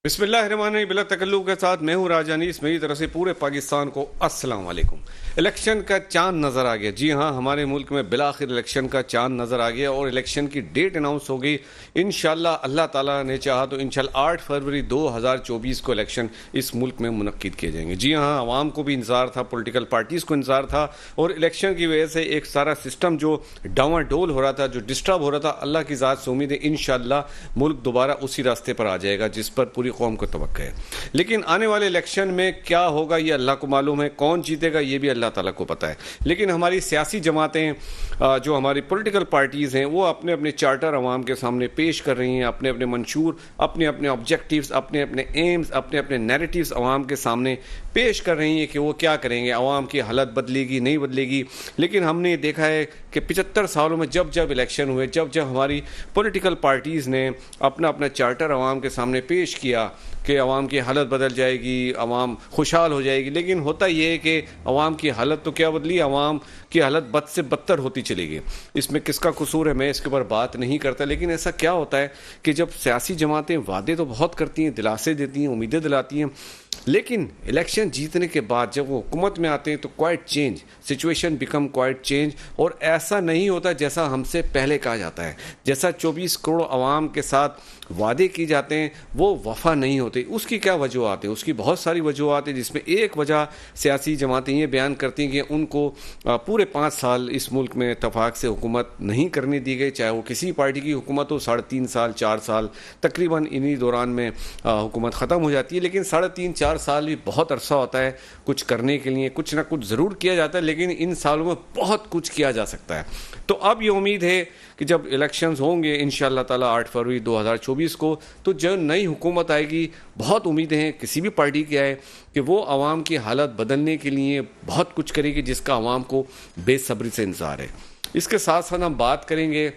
بسم اللہ الرحمن الرحیم، بلا تکلف کے ساتھ میں ہوں راجانی، اس میری طرف سے پورے پاکستان کو السلام علیکم۔ الیکشن کا چاند نظر آ گیا، جی ہاں، ہمارے ملک میں بالآخر الیکشن کا چاند نظر آ گیا اور الیکشن کی ڈیٹ اناؤنس ہو گئی۔ انشاءاللہ اللہ تعالیٰ نے چاہا تو انشاءاللہ 8 فروری 2024 کو الیکشن اس ملک میں منعقد کیے جائیں گے۔ جی ہاں، عوام کو بھی انتظار تھا، پولیٹیکل پارٹیز کو انتظار تھا، اور الیکشن کی وجہ سے ایک سارا سسٹم جو ڈاواں ڈول ہو رہا تھا، جو ڈسٹرب ہو رہا تھا، اللہ کی ذات سے امید ہے انشاءاللہ ملک دوبارہ اسی راستے پر آ جائے گا جس پر پوری قوم کو توقع ہے۔ لیکن آنے والے الیکشن میں کیا ہوگا یہ اللہ کو معلوم ہے، کون جیتے گا یہ بھی اللہ تعالیٰ کو پتہ ہے۔ لیکن ہماری سیاسی جماعتیں، جو ہماری پولیٹیکل پارٹیز ہیں، وہ اپنے اپنے چارٹر عوام کے سامنے پیش کر رہی ہیں، اپنے اپنے منشور، اپنے اپنے آبجیکٹیوز، اپنے اپنے ایمز، اپنے اپنے نیریٹیوز عوام کے سامنے پیش کر رہی ہیں کہ وہ کیا کریں گے، عوام کی حالت بدلے گی نہیں بدلے گی۔ لیکن ہم نے دیکھا ہے کہ 75 سالوں میں جب جب الیکشن ہوئے، جب جب ہماری پولیٹیکل پارٹیز نے اپنا اپنا چارٹر عوام کے سامنے پیش کیا کہ عوام کی حالت بدل جائے گی، عوام خوشحال ہو جائے گی، لیکن ہوتا یہ ہے کہ عوام کی حالت تو کیا بدلی، عوام کی حالت بد سے بدتر ہوتی چلی گئی۔ اس میں کس کا قصور ہے میں اس کے اوپر بات نہیں کرتا، لیکن ایسا کیا ہوتا ہے کہ جب سیاسی جماعتیں وعدے تو بہت کرتی ہیں، دلاسے دیتی ہیں، امیدیں دلاتی ہیں، لیکن الیکشن جیتنے کے بعد جب وہ حکومت میں آتے ہیں تو quite change, situation become quite change, اور ایسا نہیں ہوتا جیسا ہم سے پہلے کہا جاتا ہے۔ جیسا 24 کروڑ عوام کے ساتھ وعدے کی جاتے ہیں وہ وفا نہیں ہوتے۔ اس کی کیا وجوہات ہیں؟ اس کی بہت ساری وجوہات ہیں، جس میں ایک وجہ سیاسی جماعتیں یہ بیان کرتی ہیں کہ ان کو پورے 5 سال اس ملک میں اتفاق سے حکومت نہیں کرنے دی گئی، چاہے وہ کسی پارٹی کی حکومت ہو۔ 3.5 سال 4 سال تقریباً انہی دوران میں حکومت ختم ہو جاتی ہے، لیکن 3.5 4 سال بھی بہت عرصہ ہوتا ہے کچھ کرنے کے لیے، کچھ نہ کچھ ضرور کیا جاتا ہے، لیکن ان سالوں میں بہت کچھ کیا جا سکتا ہے۔ تو اب یہ امید ہے کہ جب الیکشنز ہوں گے انشاءاللہ تعالی 8 فروری 2024 کو، تو جو نئی حکومت آئے گی، بہت امیدیں ہیں کسی بھی پارٹی کی آئے کہ وہ عوام کی حالت بدلنے کے لیے بہت کچھ کرے گی، جس کا عوام کو بے صبری سے انتظار ہے۔ اس کے ساتھ ساتھ ہم بات کریں گے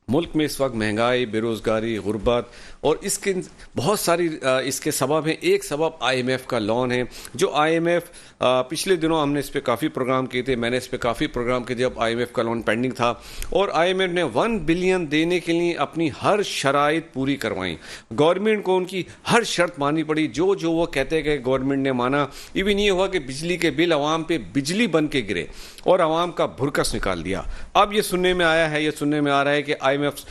ملک میں اس وقت مہنگائی، بے روزگاری، غربت، اور اس کے بہت ساری اس کے سبب ہیں۔ ایک سبب IMF کا لون ہے، جو IMF پچھلے دنوں ہم نے اس پہ کافی پروگرام کیے تھے، میں نے اس پہ کافی پروگرام کیے جب IMF کا لون پینڈنگ تھا، اور IMF نے 1 بلین دینے کے لیے اپنی ہر شرائط پوری کروائیں۔ گورنمنٹ کو ان کی ہر شرط ماننی پڑی، جو وہ کہتے کہ گورنمنٹ نے مانا۔ ایون یہ ہوا کہ بجلی کے بل عوام پہ بجلی بن کے گرے اور عوام کا بھرکس نکال دیا۔ اب یہ سننے میں آ رہا ہے کہ IMF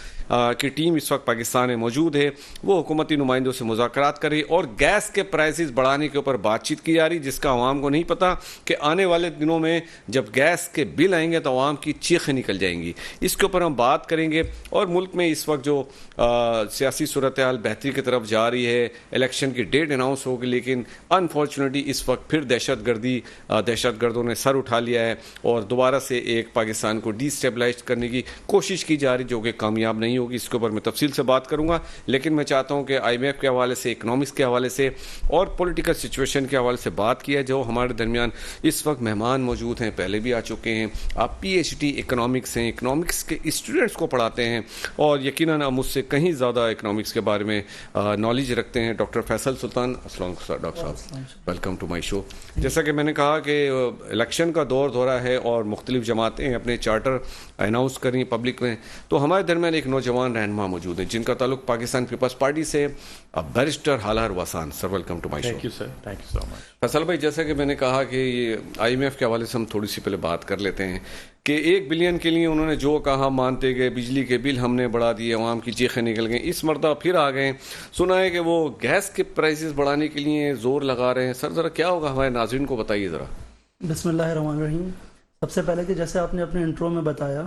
کی ٹیم اس وقت پاکستان میں موجود ہے، وہ حکومتی نمائندوں سے مذاکرات کر رہی، اور گیس کے پرائسز بڑھانے کے اوپر بات چیت کی جا رہی، جس کا عوام کو نہیں پتا کہ آنے والے دنوں میں جب گیس کے بل آئیں گے تو عوام کی چیخیں نکل جائیں گی۔ اس کے اوپر ہم بات کریں گے۔ اور ملک میں اس وقت جو سیاسی صورتحال بہتری کی طرف جا رہی ہے، الیکشن کی ڈیٹ اناؤنس ہوگی، لیکن انفارچونیٹلی اس وقت پھر دہشت گردوں نے سر اٹھا لیا ہے، اور دوبارہ سے ایک پاکستان کو ڈی اسٹیبلائز کرنے کی کوشش کی جا رہی، جو کہ کامیاب نہیں ہوگی۔ اس کے اوپر میں تفصیل سے بات کروں گا، لیکن میں چاہتا ہوں کہ IMF کے حوالے سے، اکنامکس کے حوالے سے اور پولیٹیکل سچویشن کے حوالے سے بات کیا، جو ہمارے درمیان اس وقت مہمان موجود ہیں، پہلے بھی آ چکے ہیں۔ آپ PhD اکنامکس ہیں، اکنامکس کے اسٹوڈنٹس کو پڑھاتے ہیں، اور یقیناً آپ مجھ سے کہیں زیادہ اکنامکس کے بارے میں نالج رکھتے ہیں۔ ڈاکٹر فیصل سلطان، السلام علیکم ڈاکٹر صاحب، ویلکم ٹو مائی شو۔ جیسا کہ میں نے کہا کہ الیکشن کا دور دورہ ہے اور مختلف جماعتیں اپنے چارٹر اناؤنس کر رہی ہیں پبلک میں، تو ہمارے درمیان ایک نوجوان رہنما موجود ہیں جن کا تعلق پاکستان پیپلز پارٹی سے، barrister Halar Wassan. Sir welcome to my show. Thank you sir, thank you so much. Faisal بھائی، جیسا کہ میں نے کہا کہ یہ IMF کے حوالے سے ہم تھوڑی سی پہلے بات کر لیتے ہیں کہ 1 بلین کے لیے انہوں نے جو کہا مانتے گئے، بجلی کے بل ہم نے بڑھا دیے، عوام کی چیخیں نکل گئیں، اس مرتبہ پھر آ گئے، سنا ہے کہ وہ گیس کے پرائسز بڑھانے کے لیے زور لگا رہے ہیں۔ سر ذرا کیا ہوگا، ہمارے ناظرین کو بتائیے ذرا۔ بسم اللہ الرحمن الرحیم۔ سب سے پہلے کہ جیسے آپ نے اپنے انٹرو میں بتایا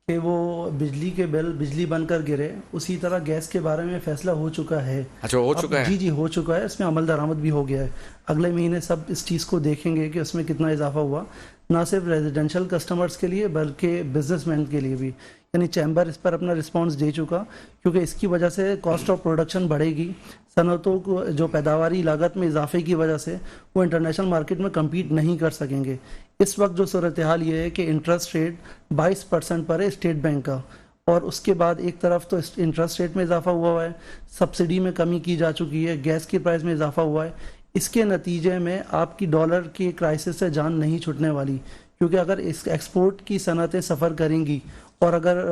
کہ وہ بجلی کے بل بجلی بن کر گرے، اسی طرح گیس کے بارے میں فیصلہ ہو چکا ہے۔ اچھا، ہو چکا ہے؟ جی ہو چکا ہے، اس میں عمل درآمد بھی ہو گیا ہے۔ اگلے مہینے سب اس چیز کو دیکھیں گے کہ اس میں کتنا اضافہ ہوا، نہ صرف ریزیڈینشیل کسٹمرز کے لیے بلکہ بزنس مین کے لیے بھی۔ یعنی چیمبر اس پر اپنا رسپانس دے چکا، کیونکہ اس کی وجہ سے کاسٹ آف پروڈکشن بڑھے گی، صنعتوں کو جو پیداواری لاگت میں اضافے کی وجہ سے وہ انٹرنیشنل مارکیٹ میں کمپیٹ نہیں کر سکیں گے۔ اس وقت جو صورتحال یہ ہے کہ انٹرسٹ ریٹ 22% پر ہے اسٹیٹ بینک کا، اور اس کے بعد ایک طرف تو انٹرسٹ ریٹ میں اضافہ ہوا ہے، سبسڈی میں کمی کی جا چکی ہے، گیس کی پرائز میں اضافہ ہوا ہے۔ اس کے نتیجے میں آپ کی ڈالر کی کرائسس سے جان نہیں چھٹنے والی، کیونکہ اگر اس ایکسپورٹ کی صنعتیں سفر کریں گی اور اگر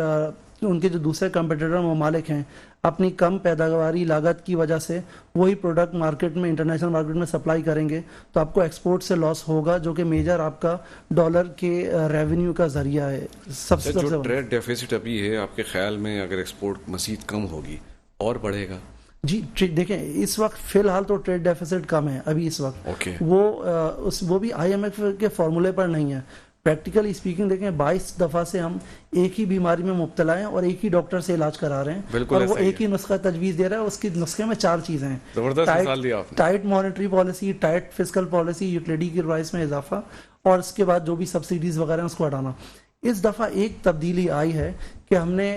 ان کے جو دوسرے کمپیٹیٹر ممالک ہیں اپنی کم پیداواری لاگت کی وجہ سے وہی پروڈکٹ مارکیٹ میں انٹرنیشنل مارکیٹ میں سپلائی کریں گے تو آپ کو ایکسپورٹ سے لاس ہوگا, جو کہ میجر آپ کا ڈالر کے ریونیو کا ذریعہ ہے. سب سے جو ٹریڈ ڈیفیسٹ ابھی ہے آپ کے خیال میں اگر ایکسپورٹ مزید کم ہوگی اور بڑھے گا؟ جی دیکھیں اس وقت فی الحال تو ٹریڈ ڈیفیسٹ کم ہے ابھی اس وقت, وہ بھی آئی ایم ایف کے فارمولے پر نہیں ہے. پریکٹیکلی اسپیکنگ دیکھیں 22 دفعہ سے ہم ایک ہی بیماری میں مبتلا ہیں اور ایک ہی ڈاکٹر سے علاج کرا رہے ہیں, اور وہ ایک ہی نسخہ تجویز دے رہا ہے. اس کی نسخے میں 4 چیزیں ہیں: tight monetary policy, tight fiscal policy, utility کی پرائس میں اضافہ, اور اس کے بعد جو بھی سبسڈیز وغیرہ ہیں اس کو ہٹانا. اس دفعہ ایک تبدیلی آئی ہے کہ ہم نے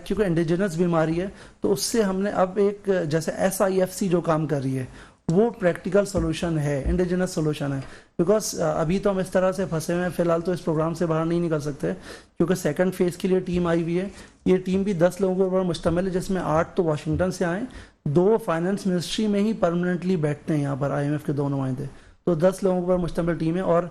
کیونکہ انڈیجنس بیماری ہے تو اس سے ہم نے اب ایک جیسے SIFC جو کام کر رہی ہے وہ پریکٹیکل سولوشن ہے, انڈیجنس سولوشن ہے. بیکاز ابھی تو ہم اس طرح سے پھنسے ہوئے ہیں, فی الحال تو اس پروگرام سے باہر نہیں نکل سکتے کیونکہ سیکنڈ فیز کے لیے ٹیم آئی ہوئی ہے. یہ ٹیم بھی 10 لوگوں کے اوپر مشتمل ہے, جس میں 8 تو واشنگٹن سے آئیں, 2 فائنانس منسٹری میں ہی پرماننٹلی بیٹھتے ہیں یہاں پر IMF کے 2 نمائندے. تو 10 لوگوں پر مشتمل ٹیم ہے, اور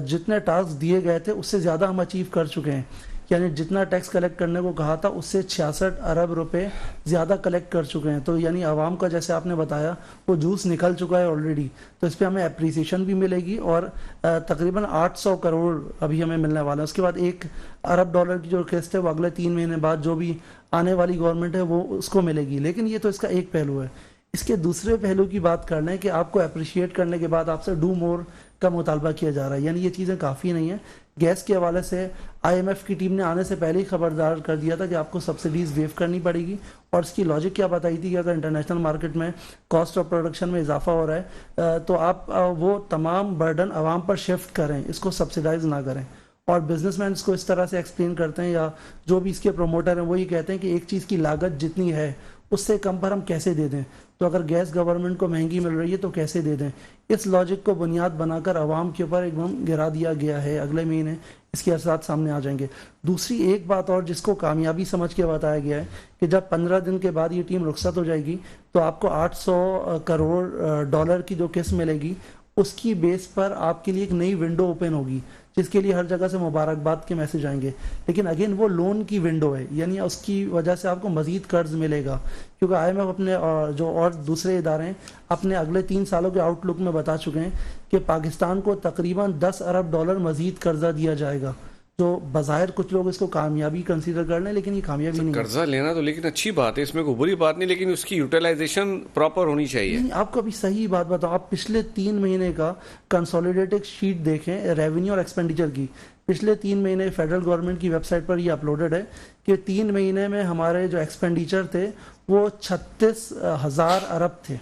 جتنے ٹاسک دیے گئے تھے اس سے زیادہ ہم اچیو کر چکے ہیں. یعنی جتنا ٹیکس کلیکٹ کرنے کو کہا تھا اس سے 66 ارب روپے زیادہ کلیکٹ کر چکے ہیں. تو یعنی عوام کا جیسے آپ نے بتایا وہ جوس نکل چکا ہے آلریڈی, تو اس پہ ہمیں اپریسیشن بھی ملے گی, اور تقریباً 800 کروڑ ابھی ہمیں ملنے والا ہے. اس کے بعد $1 ارب کی جو قسط ہے وہ اگلے 3 مہینے بعد جو بھی آنے والی گورنمنٹ ہے وہ اس کو ملے گی. لیکن یہ تو اس کا ایک پہلو ہے. اس کے دوسرے پہلو کی بات کر لیں کہ آپ کو اپریشیٹ کرنے کے بعد آپ سے ڈو مور کا مطالبہ کیا جا رہا ہے. یعنی یہ چیزیں کافی نہیں ہیں. گیس کے حوالے سے IMF کی ٹیم نے آنے سے پہلے ہی خبردار کر دیا تھا کہ آپ کو سبسڈیز ویو کرنی پڑے گی, اور اس کی لاجک کیا بتائی تھی کہ اگر انٹرنیشنل مارکیٹ میں کاسٹ آف پروڈکشن میں اضافہ ہو رہا ہے تو آپ وہ تمام برڈن عوام پر شفٹ کریں, اس کو سبسڈائز نہ کریں. اور بزنس مین اس کو اس طرح سے ایکسپلین کرتے ہیں, یا جو بھی اس کے پروموٹر ہیں وہ یہ کہتے ہیں کہ ایک چیز کی لاگت جتنی ہے اس سے کم پر ہم کیسے دے دیں, تو اگر گیس گورنمنٹ کو مہنگی مل رہی ہے تو کیسے دے دیں. اس لاجک کو بنیاد بنا کر عوام کے اوپر ایک دم گرا دیا گیا ہے. اگلے مہینے اس کے اثرات سامنے آ جائیں گے. دوسری ایک بات اور جس کو کامیابی سمجھ کے بتایا گیا ہے کہ جب 15 دن کے بعد یہ ٹیم رخصت ہو جائے گی تو آپ کو $800 کروڑ کی جو قسط ملے گی اس کی بیس پر آپ کے لیے ایک نئی ونڈو اوپن ہوگی, جس کے لیے ہر جگہ سے مبارکباد کے میسج آئیں گے. لیکن اگین وہ لون کی ونڈو ہے, یعنی اس کی وجہ سے آپ کو مزید قرض ملے گا, کیونکہ IMF اپنے جو اور دوسرے ادارے ہیں اپنے اگلے 3 سالوں کے آؤٹ لک میں بتا چکے ہیں کہ پاکستان کو تقریباً $10 ارب مزید قرضہ دیا جائے گا, جو بظاہر کچھ لوگ اس کو کامیابی کنسیڈر کر لیں, لیکن یہ کامیابی نہیں ہے. قرضہ لینا تو لیکن اچھی بات ہے, اس میں کوئی بری بات نہیں, لیکن اس کی یوٹیلائزیشن پراپر ہونی چاہیے. آپ کو ابھی صحیح بات بتاؤ, آپ پچھلے 3 مہینے کا کنسولیڈیٹڈ شیٹ دیکھیں ریونیو اور ایکسپینڈیچر کی. پچھلے 3 مہینے فیڈرل گورنمنٹ کی ویب سائٹ پر یہ اپلوڈڈ ہے کہ 3 مہینے میں ہمارے جو ایکسپینڈیچر تھے وہ 36,000 ارب تھے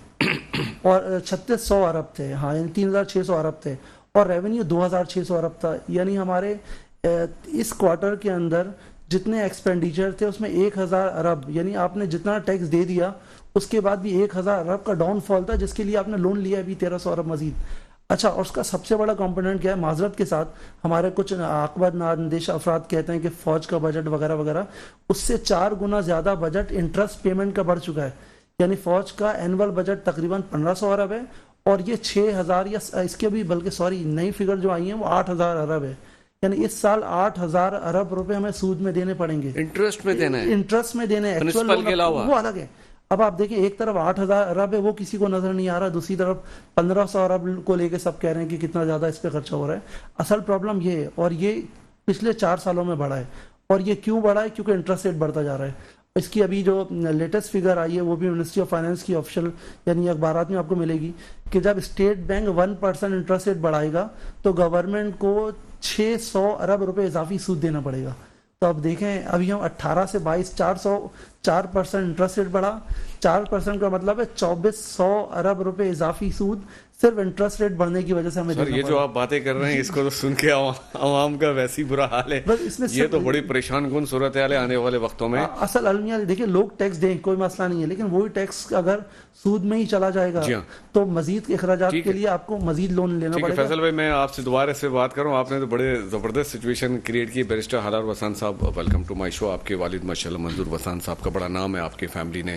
اور 3600 ارب تھے, ہاں یعنی 3600 ارب تھے, اور ریونیو 2600 ارب تھا. یعنی ہمارے اس کوارٹر کے اندر جتنے ایکسپینڈیچر تھے اس میں 1000 ارب, یعنی آپ نے جتنا ٹیکس دے دیا اس کے بعد بھی 1000 ارب کا ڈاؤن فال تھا, جس کے لیے آپ نے لون لیا بھی 1300 ارب مزید. اچھا, اور اس کا سب سے بڑا کمپوننٹ کیا ہے؟ معذرت کے ساتھ ہمارے کچھ عاقبت نااندیش افراد کہتے ہیں کہ فوج کا بجٹ وغیرہ وغیرہ, اس سے 4 گنا زیادہ بجٹ انٹرسٹ پیمنٹ کا بڑھ چکا ہے. یعنی فوج کا اینول بجٹ تقریباً 1500 ارب ہے, اور یہ 6000 یا اس کے بھی بلکہ نئی فگر جو آئی ہیں وہ 8000 ارب ہے. یعنی اس سال 8000 ارب روپے ہمیں سود میں دینے پڑیں گے, انٹرسٹ میں دینا ہے, انٹرسٹ میں دینے ہیں, وہ الگ ہے. اب آپ دیکھیں ایک طرف 8000 ارب ہے وہ کسی کو نظر نہیں آ رہا, دوسری طرف 1500 ارب کو لے کے سب کہہ رہے ہیں کہ کتنا زیادہ اس پہ خرچہ ہو رہا ہے. اصل پرابلم یہ ہے, اور یہ پچھلے 4 سالوں میں بڑھا ہے. اور یہ کیوں بڑھا ہے؟ کیونکہ انٹرسٹ ریٹ بڑھتا جا رہا ہے. اس کی ابھی جو لیٹسٹ فگر آئی ہے وہ بھی منسٹری آف فائنانس کی آفیشیل یعنی اخبارات میں آپ کو ملے گی کہ جب اسٹیٹ بینک 1% انٹرسٹ ریٹ بڑھائے گا تو گورنمنٹ کو 600 ارب روپے اضافی سود دینا پڑے گا. تو اب دیکھیں ابھی ہم 18 سے 22 4% انٹرسٹ ریٹ بڑھا, 4% کا مطلب ہے 2400 ارب روپے اضافی سود صرف انٹرسٹ ریٹ بڑھنے کی وجہ سے ہمیں. سر یہ جو آپ باتیں کر رہے ہیں اس کو تو سن کے عوام کا ویسی برا حال ہے, یہ تو بڑی پریشان کن صورت حال ہے آنے والے وقتوں میں. اصل المیہ دیکھیں لوگ ٹیکس دیں کوئی مسئلہ نہیں ہے, لیکن وہی ٹیکس اگر سود میں ہی چلا جائے گا تو مزید اخراجات کے لیے آپ کو مزید لون لینا پڑے گا. فیصل بھائی میں آپ سے دوبارہ سے بات کروں, آپ نے تو بڑے زبردست سچویشن کریٹ کی. بیرسٹر حلال وسان صاحب ویلکم ٹو مائی شو. آپ کے والد ماشاءاللہ منظور وسان صاحب کا بڑا نام ہے, آپ کی فیملی نے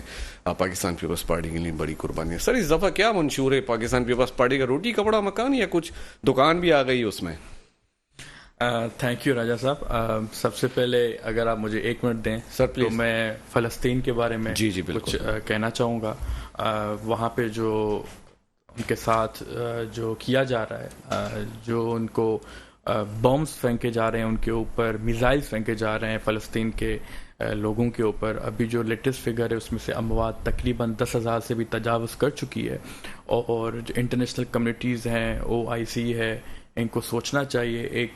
پاکستان پیپلز پارٹی کے لیے بڑی قربانی ہے. سر اس دفعہ کیا منشور ہے پاکستان پیپلز پارٹی کا؟ روٹی کپڑا مکان یا کچھ دکان بھی آ گئی اس میں؟ تھینک یو راجہ صاحب. سب سے پہلے اگر آپ مجھے 1 منٹ دیں سر تو پلیز. میں فلسطین کے بارے میں جی بالکل. کچھ کہنا چاہوں گا. وہاں پہ جو ان کے ساتھ جو کیا جا رہا ہے, جو ان کو بمس پھینکے جا رہے ہیں, ان کے اوپر میزائلز پھینکے جا رہے ہیں فلسطین کے لوگوں کے اوپر. ابھی جو لیٹسٹ فگر ہے اس میں سے اموات تقریباً 10,000 سے بھی تجاوز کر چکی ہے. اور جو انٹرنیشنل کمیونٹیز ہیں, OIC ہے, ان کو سوچنا چاہیے, ایک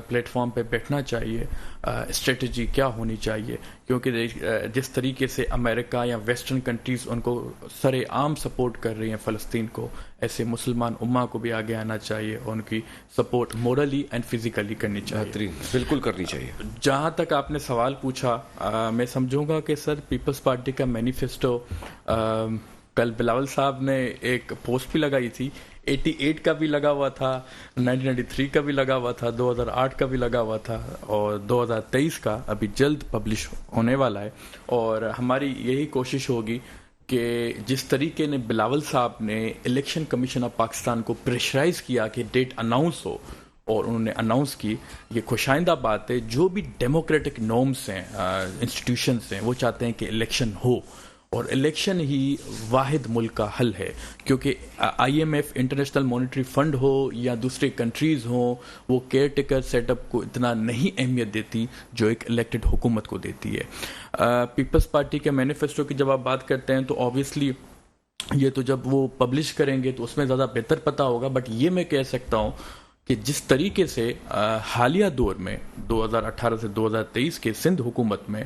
پلیٹ فارم پہ بیٹھنا چاہیے, اسٹریٹجی کیا ہونی چاہیے. کیونکہ جس طریقے سے امریکہ یا ویسٹرن کنٹریز ان کو سر عام سپورٹ کر رہی ہیں فلسطین کو, ایسے مسلمان امہ کو بھی آگے آنا چاہیے اور ان کی سپورٹ مورلی اینڈ فزیکلی کرنی چاہیے. بالکل کرنی چاہیے. جہاں تک آپ نے سوال پوچھا, میں سمجھوں گا کہ سر پیپلز پارٹی کا مینیفیسٹو, کل بلاول صاحب نے ایک پوسٹ بھی لگائی تھی, 88 کا بھی لگا ہوا تھا, 1993 کا بھی لگا ہوا تھا, 2008 کا بھی لگا ہوا تھا, اور 2023 کا ابھی جلد پبلش ہونے والا ہے. اور ہماری یہی کوشش ہوگی کہ جس طریقے نے بلاول صاحب نے الیکشن کمیشن آف پاکستان کو پریشرائز کیا کہ ڈیٹ اناؤنس ہو, اور انہوں نے اناؤنس کی, یہ خوشائندہ بات ہے. جو بھی ڈیموکریٹک نارمز ہیں, انسٹیٹیوشنز ہیں, وہ چاہتے ہیں کہ الیکشن ہو, اور الیکشن ہی واحد ملک کا حل ہے. کیونکہ IMF, انٹرنیشنل مانیٹری فنڈ ہو یا دوسرے کنٹریز ہوں, وہ کیئر ٹیکر سیٹ اپ کو اتنا نہیں اہمیت دیتی جو ایک الیکٹڈ حکومت کو دیتی ہے. پیپلز پارٹی کے مینیفیسٹو کی جب آپ بات کرتے ہیں تو آبویسلی یہ تو جب وہ پبلش کریں گے تو اس میں زیادہ بہتر پتہ ہوگا. بٹ یہ میں کہہ سکتا ہوں کہ جس طریقے سے حالیہ دور میں 2018 سے 2023 کے سندھ حکومت میں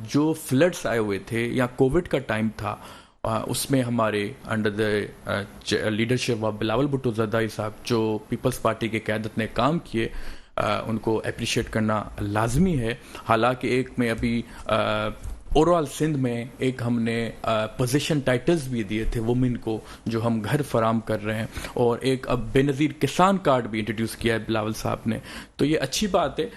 جو فلڈز آئے ہوئے تھے یا کووڈ کا ٹائم تھا, اس میں ہمارے under the leadership of Bilawal Bhutto Zardari صاحب جو پیپلز پارٹی کے قیادت نے کام کیے, ان کو اپریشیٹ کرنا لازمی ہے. حالانکہ ایک میں ابھی اوور آل سندھ میں ایک ہم نے پوزیشن ٹائٹلز بھی دیے تھے وومن کو, جو ہم گھر فراہم کر رہے ہیں, اور ایک اب بے نظیر کسان کارڈ بھی انٹروڈیوس کیا ہے بلاول صاحب نے. تو یہ اچھی بات ہے.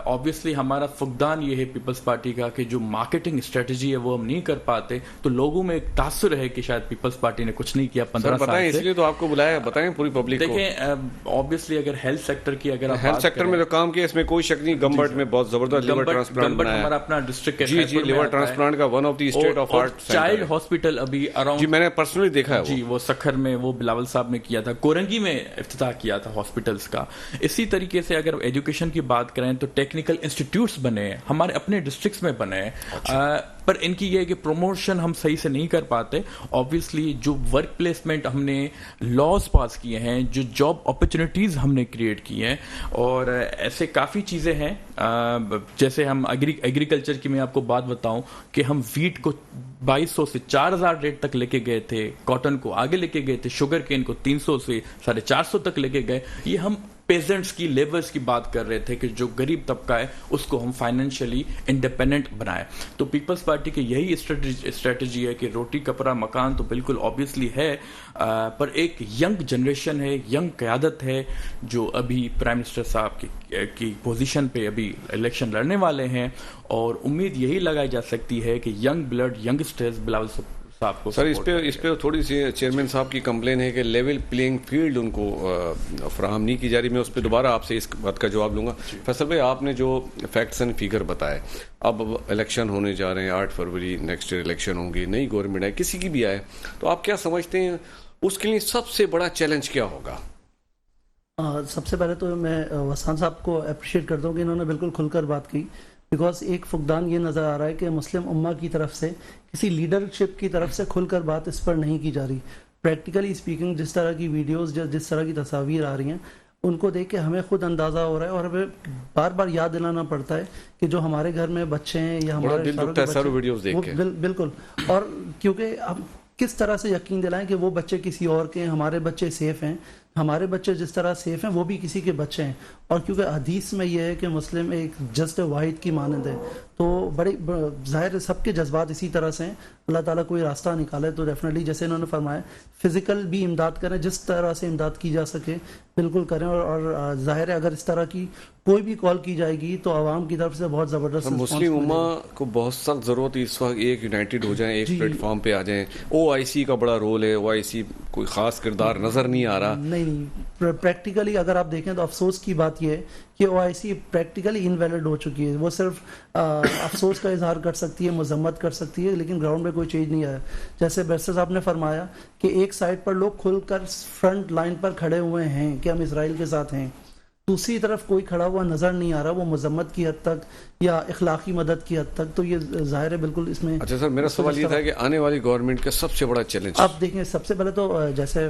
آبویسلی ہمارا فقدان یہ ہے پیپلز پارٹی کا کہ جو مارکیٹنگ اسٹریٹجی ہے وہ ہم نہیں کر پاتے, تو لوگوں میں ایک تاثر ہے کہ شاید پیپلز پارٹی نے کچھ نہیں کیا 15 سال سے. اس لیے تو آپ کو بلایا, بتائیں پوری پبلک کو. دیکھیں آبویسلی اگر ہیلتھ سیکٹر کی, اگر آپ ہیلتھ سیکٹر میں جو کام کیا اس میں کوئی شک نہیں, گمبٹ میں بہت زبردست لیور ٹرانسپلانٹ بنایا. ہمارا اپنا ڈسٹرکٹ ہے, جی لیور ٹرانسپلانٹ کا one of the state of art child hospital ابھی اراؤنڈ, جی میں نے پرسنلی دیکھا ہے. جی وہ سکھر میں وہ بلاول صاحب نے کیا تھا, کورنگی میں افتتاح کیا تھا ہاسپٹلس کا. اسی طریقے سے اگر ایجوکیشن کی بات کریں تو ٹیکنیکل انسٹیٹیوٹس بنے ہیں ہمارے اپنے ڈسٹرکٹس میں بنے ہیں, پر ان کی یہ ہے کہ پروموشن ہم صحیح سے نہیں کر پاتے. آبویسلی جو ورک پلیسمنٹ ہم نے لاز پاس کیے ہیں, جو جاب اپرچونیٹیز ہم نے کریٹ کی ہیں, اور ایسے کافی چیزیں ہیں. جیسے ہم ایگریکلچر کی میں آپ کو بات بتاؤں کہ ہم ویٹ کو 2200 سے 4000 ریٹ تک لے کے گئے تھے, کاٹن کو آگے لے کے گئے تھے, شوگر کین کو 300 سے 450 تک لے کے گئے. یہ ہم پیزنٹس کی, لیبرز کی بات کر رہے تھے کہ جو غریب طبقہ ہے اس کو ہم فائنینشلی انڈیپینڈنٹ بنائیں. تو پیپلز پارٹی کی یہی اسٹریٹجی ہے کہ روٹی کپڑا مکان تو بالکل آبویسلی ہے, پر ایک ینگ جنریشن ہے, ینگ قیادت ہے جو ابھی پرائم منسٹر صاحب کی پوزیشن پہ ابھی الیکشن لڑنے والے ہیں, اور امید یہی لگائی جا سکتی ہے کہ ینگ بلڈ, ینگسٹرز بلاول صاحب کو. سر اس پہ تھوڑی سی چیئرمین صاحب کی کمپلین ہے کہ لیول پلینگ فیلڈ ان کو فراہم نہیں کی جا رہی. میں اس پہ دوبارہ آپ سے اس بات کا جواب لوں گا. فیصل بھائی, آپ نے جو فیکٹس اینڈ فیگر بتائے, اب الیکشن ہونے جا رہے ہیں 8 فروری, نیکسٹ ایئر الیکشن ہوں گی, نئی گورنمنٹ ہے, کسی کی بھی آئے, تو آپ کیا سمجھتے ہیں اس کے لیے سب سے بڑا چیلنج کیا ہوگا؟ سب سے پہلے تو میں وسان صاحب کو اپریشیٹ کرتا ہوں کہ انہوں نے بالکل کھل کر بات کی, بیکاز ایک فقدان یہ نظر آ رہا ہے کہ مسلم امہ کی طرف سے کسی لیڈرشپ کی طرف سے کھل کر بات اس پر نہیں کی جا رہی. پریکٹیکلی اسپیکنگ جس طرح کی ویڈیوز, جس طرح کی تصاویر آ رہی ہیں, ان کو دیکھ کے ہمیں خود اندازہ ہو رہا ہے, اور ہمیں بار بار یاد دلانا پڑتا ہے کہ جو ہمارے گھر میں بچے ہیں یا ہمارے ویڈیوز دیکھ کے, بالکل, اور کیونکہ اب کس طرح سے یقین دلائیں کہ وہ بچے کسی اور کے, ہمارے بچے سیف ہیں, ہمارے بچے جس طرح سیف ہیں وہ بھی کسی کے بچے ہیں. اور کیونکہ حدیث میں یہ ہے کہ مسلم ایک جسٹ واحد کی مانند ہے, تو بڑی ظاہر سب کے جذبات اسی طرح سے ہیں. اللہ تعالیٰ کوئی راستہ نکالے تو ڈیفینیٹلی جیسے انہوں نے فرمایا فزیکل بھی امداد کریں, جس طرح سے امداد کی جا سکے بالکل کریں. اور ظاہر ہے اگر اس طرح کی کوئی بھی کال کی جائے گی تو عوام کی طرف سے بہت زبردست مسلم امہ کو بہت سخت ضرورت ہے اس وقت ایک یونائٹڈ ہو جائیں, ایک پلیٹ فارم پہ آ جائیں. OIC کا بڑا رول ہے, OIC کوئی خاص کردار نظر نہیں آ رہا. نہیں پریکٹیکلی اگر آپ دیکھیں تو افسوس کی بات یہ ہے کہ او آئی سی پریکٹیکلی انویلڈ ہو چکی ہے. وہ صرف افسوس کا اظہار کر سکتی ہے, مذمت کر سکتی ہے, لیکن گراؤنڈ پہ کوئی چینج نہیں آیا. جیسے بیرسٹر صاحب نے فرمایا کہ ایک سائڈ پر لوگ کھل کر فرنٹ لائن پر کھڑے ہوئے ہیں کہ ہم اسرائیل کے ساتھ ہیں, دوسری طرف کوئی کھڑا ہوا نظر نہیں آ رہا, وہ مذمت کی حد تک یا اخلاقی مدد کی حد تک. تو یہ ظاہر ہے بالکل اس میں. اچھا سر, میرا سوال یہ تھا کہ آنے والی گورنمنٹ کا سب سے بڑا چیلنج. اب دیکھیں, سب سے پہلے تو جیسے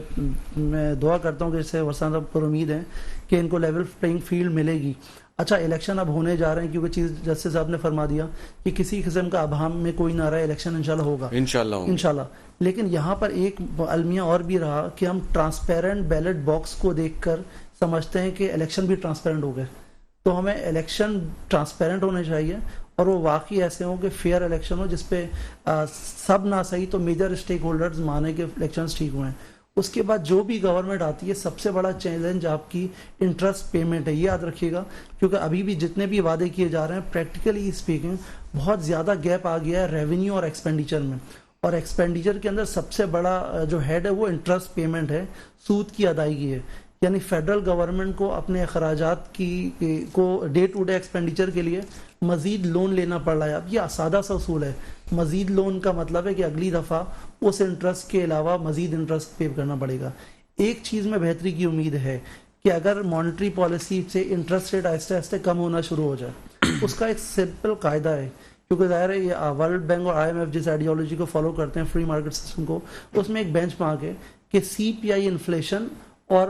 میں دعا کرتا ہوں کہ جیسے ورسان صاحب پر امید ہے کہ ان کو لیول پلینگ فیلڈ ملے گی. اچھا الیکشن اب ہونے جا رہے ہیں, کیونکہ چیف جسٹس صاحب نے فرما دیا کہ کسی قسم کا ابہام میں کوئی نہ رہا, الیکشن انشاءاللہ ہوگا انشاءاللہ. لیکن یہاں پر ایک المیہ اور بھی رہا کہ ہم ٹرانسپیرنٹ بیلٹ باکس کو دیکھ کر سمجھتے ہیں کہ الیکشن بھی ٹرانسپیرنٹ ہو گئے. تو ہمیں الیکشن ٹرانسپیرنٹ ہونے چاہیے اور وہ واقعی ایسے ہوں کہ فیئر الیکشن ہو جس پہ سب نہ صحیح تو میجر اسٹیک ہولڈرز مانے کہ الیکشنز ٹھیک ہوئے ہیں. اس کے بعد جو بھی گورنمنٹ آتی ہے, سب سے بڑا چیلنج آپ کی انٹرسٹ پیمنٹ ہے, یہ یاد رکھیے گا, کیونکہ ابھی بھی جتنے بھی وعدے کیے جا رہے ہیں پریکٹیکلی اسپیکنگ بہت زیادہ گیپ آ گیا ہے ریونیو اور ایکسپینڈیچر میں. اور ایکسپینڈیچر کے اندر سب سے بڑا جو ہیڈ ہے وہ انٹرسٹ پیمنٹ ہے, سود کی ادائیگی ہے. یعنی فیڈرل گورنمنٹ کو اپنے اخراجات کو ڈے ٹو ڈے ایکسپینڈیچر کے لیے مزید لون لینا پڑ رہا ہے. اب یہ سادہ سا اصول ہے, مزید لون کا مطلب ہے کہ اگلی دفعہ اس انٹرسٹ کے علاوہ مزید انٹرسٹ پے کرنا پڑے گا. ایک چیز میں بہتری کی امید ہے کہ اگر مانیٹری پالیسی سے انٹرسٹ ریٹ آہستہ آہستہ کم ہونا شروع ہو جائے, اس کا ایک سمپل قاعدہ ہے, کیونکہ ظاہر ہے یہ ورلڈ بینک اور آئی ایم ایف جس آئیڈیالوجی کو فالو کرتے ہیں فری مارکیٹ سسٹم کو, اس میں ایک بینچ مارک ہے کہ سی پی آئی انفلیشن اور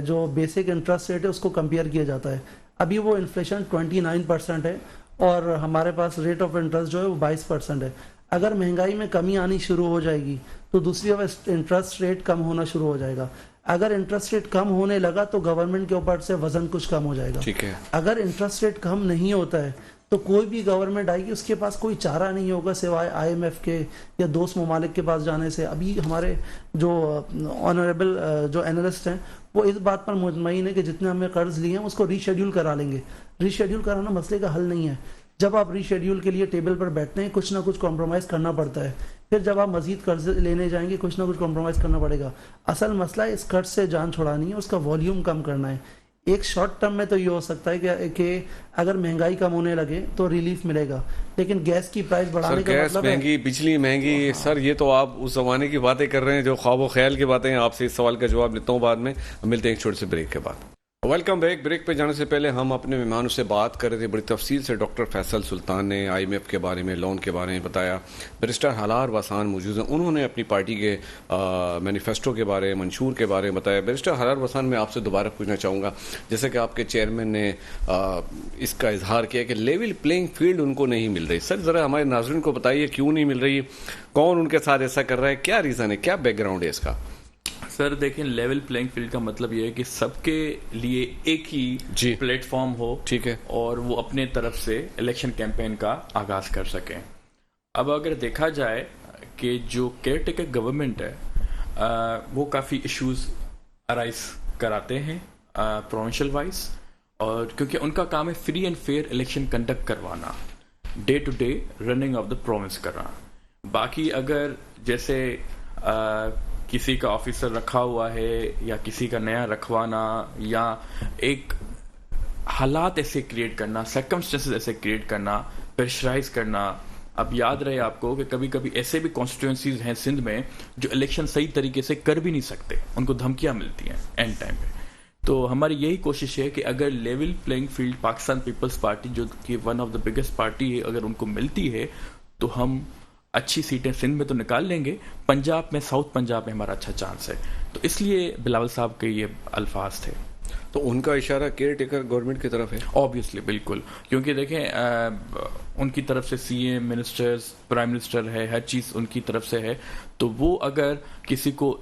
جو بیسک انٹرسٹ ریٹ ہے اس کو کمپیئر کیا جاتا ہے. ابھی وہ انفلیشن 29% ہے اور ہمارے پاس ریٹ آف انٹرسٹ جو ہے وہ 22% ہے. اگر مہنگائی میں کمی آنی شروع ہو جائے گی تو دوسری طرف انٹرسٹ ریٹ کم ہونا شروع ہو جائے گا. اگر انٹرسٹ ریٹ کم ہونے لگا تو گورنمنٹ کے اوپر سے وزن کچھ کم ہو جائے گا. ٹھیک ہے. اگر انٹرسٹ ریٹ کم نہیں ہوتا ہے تو کوئی بھی گورنمنٹ آئے گی, اس کے پاس کوئی چارہ نہیں ہوگا سوائے آئی ایم ایف کے یا دوست ممالک کے پاس جانے سے. ابھی ہمارے جو آنریبل جو اینالسٹ ہیں وہ اس بات پر مطمئن ہے کہ جتنے ہمیں قرض لیے ہیں اس کو ری شیڈیول کرا لیں گے. ری شیڈیول کرانا مسئلے کا حل نہیں ہے. جب آپ ری شیڈیول کے لیے ٹیبل پر بیٹھتے ہیں کچھ نہ کچھ کمپرومائز کرنا پڑتا ہے, پھر جب آپ مزید قرض لینے جائیں گے کچھ نہ کچھ کمپرومائز کرنا پڑے گا. اصل مسئلہ ہے اس قرض سے جان چھڑانی ہے, اس کا والیوم کم کرنا ہے. ایک شارٹ ٹرم میں تو یہ ہو سکتا ہے کہ اگر مہنگائی کم ہونے لگے تو ریلیف ملے گا, لیکن گیس کی پرائس بڑھانے کا گیس مہنگی, بجلی مہنگی, سر یہ تو آپ اس زمانے کی باتیں کر رہے ہیں جو خواب و خیال کی باتیں ہیں. آپ سے اس سوال کا جواب لیتا ہوں بعد میں, ملتے ہیں ایک چھوٹے سے بریک کے بعد. Welcome back. بریک پہ جانے سے پہلے ہم اپنے مہمانوں سے بات کر رہے تھے بڑی تفصیل سے. ڈاکٹر فیصل سلطان نے آئی ایم ایف کے بارے میں, لون کے بارے میں بتایا. بیرسٹر ہلال وسان موجود ہیں, انہوں نے اپنی پارٹی کے مینیفیسٹو کے بارے, منشور کے بارے میں بتایا. بیرسٹر ہلال وسان, میں آپ سے دوبارہ پوچھنا چاہوں گا, جیسے کہ آپ کے چیئرمین نے اس کا اظہار کیا کہ لیول پلینگ فیلڈ ان کو نہیں مل رہی. سر ذرا ہمارے ناظرین کو بتائیے کیوں نہیں مل رہی, کون ان کے ساتھ ایسا کر رہا ہے, کیا ریزن ہے, کیا بیک گراؤنڈ ہے اس کا؟ سر دیکھیں, لیول پلینگ فیلڈ کا مطلب یہ ہے کہ سب کے لیے ایک ہی پلیٹ فارم ہو, ٹھیک ہے, اور وہ اپنے طرف سے الیکشن کیمپین کا آغاز کر سکیں. اب اگر دیکھا جائے کہ جو کیئر ٹیکر گورنمنٹ ہے وہ کافی ایشوز ارائز کراتے ہیں پروونشل وائز, اور کیونکہ ان کا کام ہے free and fair election conduct کروانا, day to day running of the province کرنا. باقی اگر جیسے کسی کا آفیسر رکھا ہوا ہے یا کسی کا نیا رکھوانا یا ایک حالات ایسے کریٹ کرنا, سرکمسٹنسز ایسے کریٹ کرنا, پریشرائز کرنا. اب یاد رہے آپ کو کہ کبھی کبھی ایسے بھی کانسٹیٹوئنسیز ہیں سندھ میں جو الیکشن صحیح طریقے سے کر بھی نہیں سکتے, ان کو دھمکیاں ملتی ہیں اینڈ ٹائم پہ. تو ہماری یہی کوشش ہے کہ اگر level playing field Pakistan Peoples Party جو کہ one of the biggest party ہے, اگر ان کو ملتی ہے تو ہم اچھی سیٹیں سندھ میں تو نکال لیں گے, پنجاب میں, ساؤتھ پنجاب میں ہمارا اچھا چانس ہے. تو اس لیے بلاول صاحب کے یہ الفاظ تھے. تو ان کا اشارہ کیئر ٹیکر گورنمنٹ کی طرف ہے آبویسلی, بالکل, کیونکہ دیکھیں ان کی طرف سے C M, ministers, prime minister ہے, ہر چیز ان کی طرف سے ہے. تو وہ اگر کسی کو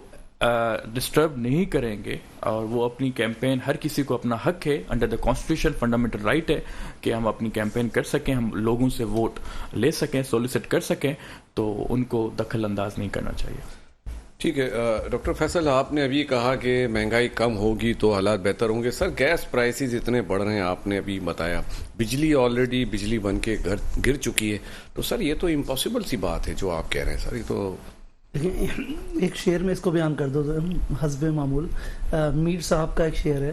ڈسٹرب نہیں کریں گے اور وہ اپنی کیمپین, ہر کسی کو اپنا حق ہے under the constitution, fundamental right ہے کہ ہم اپنی کیمپین کر سکیں, ہم لوگوں سے ووٹ لے سکیں, سولیسٹ کر سکیں, تو ان کو دخل انداز نہیں کرنا چاہیے. ٹھیک ہے. ڈاکٹر فیصل, آپ نے ابھی کہا کہ مہنگائی کم ہوگی تو حالات بہتر ہوں گے. سر گیس پرائسز اتنے بڑھ رہے ہیں, آپ نے ابھی بتایا, بجلی آلریڈی بجلی بن کے گر چکی ہے, تو سر یہ تو امپاسبل سی بات ہے جو آپ کہہ رہے ہیں. سر یہ تو دیکھیں ایک شعر میں اس کو بیان کر دو حسب معمول. میر صاحب کا ایک شعر ہے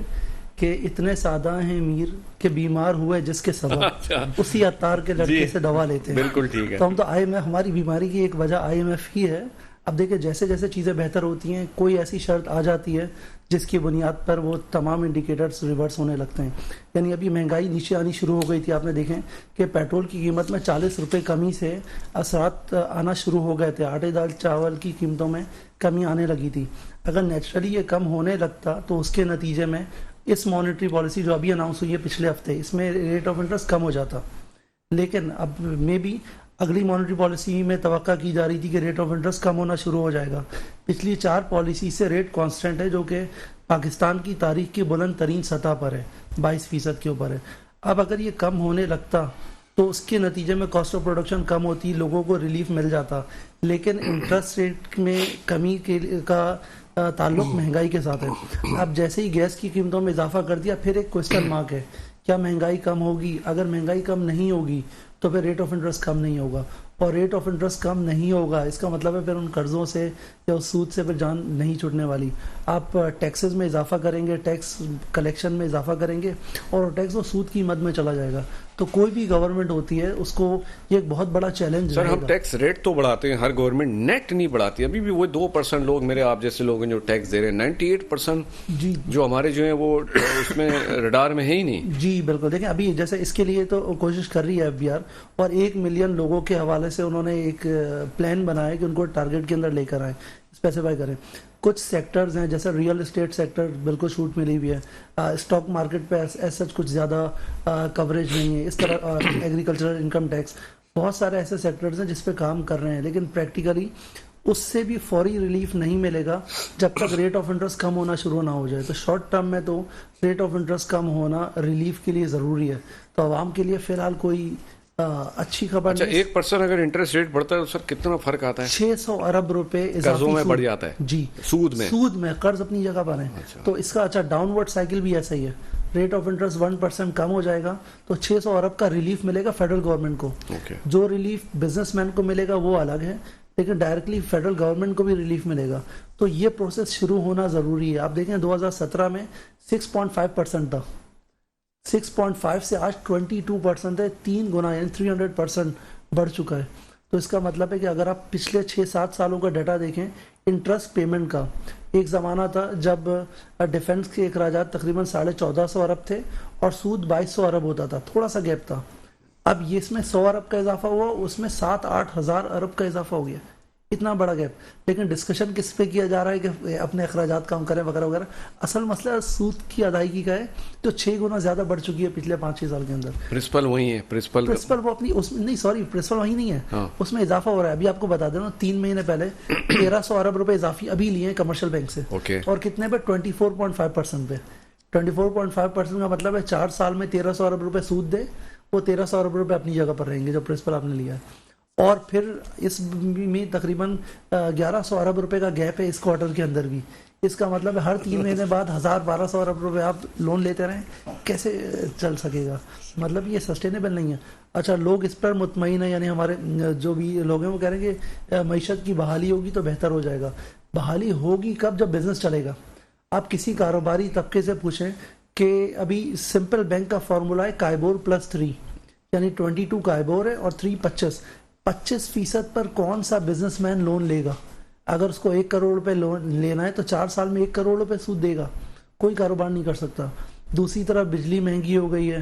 کہ اتنے سادہ ہیں میر کہ بیمار ہوئے جس کے سبب اسی عطار کے لڑکے سے دوا لیتے ہیں. بالکل ٹھیک ہے. تو ہم تو ہماری بیماری کی ایک وجہ IMF ہی ہے. اب دیکھیں جیسے جیسے چیزیں بہتر ہوتی ہیں کوئی ایسی شرط آ جاتی ہے جس کی بنیاد پر وہ تمام انڈیکیٹرز ریورس ہونے لگتے ہیں. یعنی ابھی مہنگائی نیچے آنی شروع ہو گئی تھی, آپ نے دیکھیں کہ پیٹرول کی قیمت میں 40 روپے کمی سے اثرات آنا شروع ہو گئے تھے, آٹے دال چاول کی قیمتوں میں کمی آنے لگی تھی. اگر نیچرلی یہ کم ہونے لگتا تو اس کے نتیجے میں اس مانیٹری پالیسی جو ابھی اناؤنس ہوئی ہے پچھلے ہفتے, اس میں ریٹ آف انٹرسٹ کم ہو جاتا. لیکن اب میں بھی اگلی مانیٹری پالیسی میں توقع کی جا رہی تھی کہ ریٹ آف انٹرسٹ کم ہونا شروع ہو جائے گا. پچھلی 4 پالیسی سے ریٹ کانسٹنٹ ہے جو کہ پاکستان کی تاریخ کی بلند ترین سطح پر ہے, 22% کے اوپر ہے. اب اگر یہ کم ہونے لگتا تو اس کے نتیجے میں کاسٹ آف پروڈکشن کم ہوتی, لوگوں کو ریلیف مل جاتا. لیکن انٹرسٹ ریٹ میں کمی کا تعلق مہنگائی کے ساتھ ہے. اب جیسے ہی گیس کی قیمتوں میں اضافہ کر دیا پھر ایک کوسچن مارک ہے, کیا مہنگائی کم ہوگی؟ اگر مہنگائی کم نہیں ہوگی تو پھر ریٹ آف انٹرسٹ کم نہیں ہوگا, اور ریٹ آف انٹرسٹ کم نہیں ہوگا اس کا مطلب ہے پھر ان قرضوں سے یا اس سود سے پھر جان نہیں چھوٹنے والی. آپ ٹیکسز میں اضافہ کریں گے, ٹیکس کلیکشن میں اضافہ کریں گے, اور ٹیکس وہ سود کی مد میں چلا جائے گا. تو کوئی بھی گورنمنٹ ہوتی ہے اس کو یہ ایک بہت بڑا چیلنج سر. ہم ٹیکس ریٹ تو بڑھاتے ہیں, ہر گورنمنٹ نیٹ نہیں بڑھاتی. ابھی بھی وہ 2% لوگ میرے آپ جیسے لوگ ہیں جو ٹیکس دے رہے ہیں, 98% جی جو ہمارے جو ہیں وہ اس میں رڈار میں ہے ہی نہیں. جی بالکل. دیکھیں ابھی جیسے اس کے لیے تو کوشش کر رہی ہے FBR, اور 1 ملین لوگوں کے حوالے سے انہوں نے ایک پلان بنایا کہ ان کو ٹارگٹ کے اندر لے کر آئیں, اسپیسیفائی کریں. کچھ سیکٹرز ہیں جیسے ریئل اسٹیٹ سیکٹر بالکل چھوٹ ملی ہوئی ہے, اسٹاک مارکیٹ پہ ایسا کچھ زیادہ کوریج نہیں ہے. اس طرح ایگریکلچرل انکم ٹیکس, بہت سارے ایسے سیکٹرز ہیں جس پہ کام کر رہے ہیں, لیکن پریکٹیکلی اس سے بھی فوری ریلیف نہیں ملے گا جب تک ریٹ آف انٹرسٹ کم ہونا شروع نہ ہو جائے. تو شارٹ ٹرم میں تو ریٹ آف انٹرسٹ کم ہونا ریلیف کے لیے ضروری ہے. تو عوام کے لیے فی الحال کوئی اچھی خبر اچھا 1% اگر انٹرسٹ ریٹ بڑھتا ہے تو سر کتنا فرق آتا ہے؟ 600 ارب روپے قرضوں میں بڑھ جاتا ہے. جی سود میں قرض اپنی جگہ پر ہے. تو اس کا اچھا ڈاؤن ورڈ سائیکل بھی ایسا ہی ہے. ریٹ آف انٹرسٹ 1% کم ہو جائے گا تو 600 ارب کا ریلیف ملے گا فیڈرل گورنمنٹ کو. جو ریلیف بزنس مین کو ملے گا وہ الگ ہے, لیکن ڈائریکٹلی فیڈرل گورنمنٹ کو بھی ریلیف ملے گا. تو یہ پروسیس شروع ہونا ضروری ہے. آپ دیکھیں 2017 میں 6.5% تھا, 6.5 سے آج 22% ہے, 3 گنا یعنی 300% بڑھ چکا ہے. تو اس کا مطلب ہے کہ اگر آپ پچھلے 6-7 سالوں کا ڈیٹا دیکھیں انٹرسٹ پیمنٹ کا, ایک زمانہ تھا جب ڈیفنس کے اخراجات تقریباً 1450 ارب تھے اور سود 2200 ارب ہوتا تھا, تھوڑا سا گیپ تھا. اب یہ اس میں 100 ارب کا اضافہ ہوا, اس میں 7-8 ہزار ارب کا اضافہ ہو گیا, اتنا بڑا گیپ. لیکن ڈسکشن کس پہ کیا جا رہا ہے کہ اپنے اخراجات کم کریں وغیرہ وغیرہ. اصل مسئلہ سود کی ادائیگی کا ہے جو 6 گنا زیادہ بڑھ چکی ہے پچھلے 5-6 سال کے اندر. پرنسپل وہی ہے, پرنسپل وہ اپنی پرنسپل وہی نہیں ہے, اس میں اضافہ ہو رہا ہے. ابھی آپ کو بتا دیں 3 مہینے پہلے 1300 ارب روپے اضافی ابھی لیے ہیں کمرشل بینک سے, اور کتنے پہ 24.5% پہ. 24.5% کا مطلب ہے 4 سال میں 1300 ارب روپے سود دے, وہ 1300 ارب روپے اپنی جگہ پر رہیں گے جو پرنسپل آپ نے لیا ہے. اور پھر اس میں تقریباً 1100 ارب روپے کا گیپ ہے اس کوارٹر کے اندر بھی. اس کا مطلب ہے ہر 3 مہینے بعد 1200 ارب روپے آپ لون لیتے رہیں, کیسے چل سکے گا؟ مطلب یہ سسٹینیبل نہیں ہے. اچھا لوگ اس پر مطمئن ہیں, یعنی ہمارے جو بھی لوگ ہیں وہ کہہ رہے ہیں کہ معیشت کی بحالی ہوگی تو بہتر ہو جائے گا. بحالی ہوگی کب؟ جب بزنس چلے گا. آپ کسی کاروباری طبقے سے پوچھیں کہ ابھی سمپل بینک کا فارمولا ہے کائبور +3, یعنی 22 کائبور ہے اور 3 25% پر کون سا بزنس مین لون لے گا؟ اگر اس کو 1 کروڑ روپے لون لینا ہے تو 4 سال میں 1 کروڑ روپے سود دے گا, کوئی کاروبار نہیں کر سکتا. دوسری طرف بجلی مہنگی ہو گئی ہے,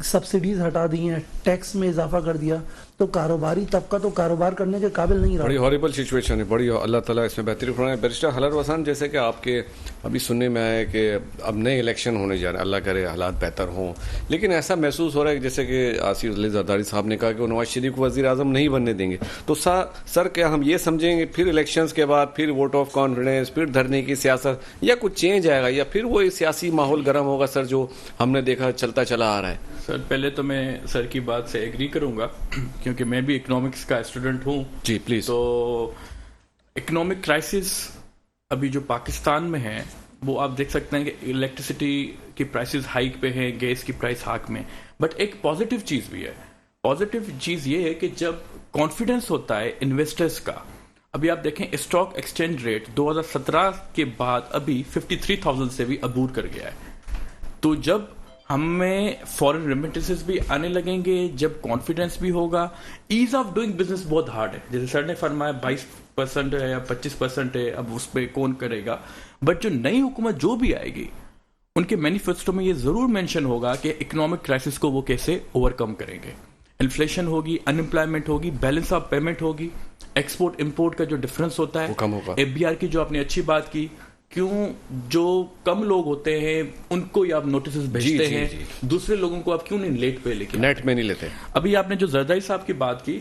سبسڈیز ہٹا دی ہیں, ٹیکس میں اضافہ کر دیا, تو کاروباری طبقہ تو کاروبار کرنے کے قابل نہیں رہا. بڑی ہاریبل سچویشن ہے, بڑی. اللہ تعالیٰ اس میں بہتری فرمائے. بیرسٹر حلر وسان, جیسے کہ آپ کے ابھی سننے میں آیا کہ اب نئے الیکشن ہونے جا رہے ہیں, اللہ کرے حالات بہتر ہوں, لیکن ایسا محسوس ہو رہا ہے جیسے کہ آصف علی زرداری صاحب نے کہا کہ وہ نواز شریف کو وزیر اعظم نہیں بننے دیں گے. تو سر کیا ہم یہ سمجھیں گے پھر الیکشنز کے بعد پھر ووٹ آف کانفیڈنس, پھر دھرنے کی سیاست, یا کچھ چینج آئے گا, یا پھر وہ سیاسی ماحول گرم ہوگا سر جو ہم نے دیکھا چلتا چلا آ رہا ہے؟ سر پہلے تو میں سر کی بات سے ایگری کروں گا کیونکہ میں بھی اکنامکس کا اسٹوڈنٹ ہوں. جی پلیز. تو اکنامک کرائسس ابھی جو پاکستان میں ہے وہ آپ دیکھ سکتے ہیں کہ الیکٹریسٹی کی پرائسز ہائیک پہ ہیں, گیس کی پرائس ہائیک میں. بٹ ایک پازیٹیو چیز بھی ہے. پازیٹیو چیز یہ ہے کہ جب کانفیڈنس ہوتا ہے انویسٹرز کا, ابھی آپ دیکھیں اسٹاک ایکسچینج ریٹ 2017 کے بعد ابھی 53,000 سے بھی عبور کر گیا ہے. تو جب ہمیں فورن ریمیٹنسز بھی آنے لگیں گے, جب کانفیڈنس بھی ہوگا, ایز آف ڈوئنگ بزنس بہت ہارڈ ہے. جیسے سر نے فرمایا 22% ہے یا 25% ہے, اب اس پہ کون کرے گا. بٹ جو نئی حکومت جو بھی آئے گی ان کے مینیفیسٹو میں یہ ضرور مینشن ہوگا کہ اکنامک کرائسس کو وہ کیسے اوور کم کریں گے. انفلیشن ہوگی, ان امپلائمنٹ ہوگی, بیلنس آف پیمنٹ ہوگی, ایکسپورٹ امپورٹ کا جو ڈفرنس ہوتا ہے, FBR کی جو آپ نے اچھی بات کی, کیوں جو کم لوگ ہوتے ہیں ان کو آپ نوٹسز بھیجتے ہیں, دوسرے لوگوں کو آپ کیوں نہیں لیٹ پہ لے کے نیٹ میں نہیں لیتے. ابھی آپ نے جو زرداری صاحب کی بات کی,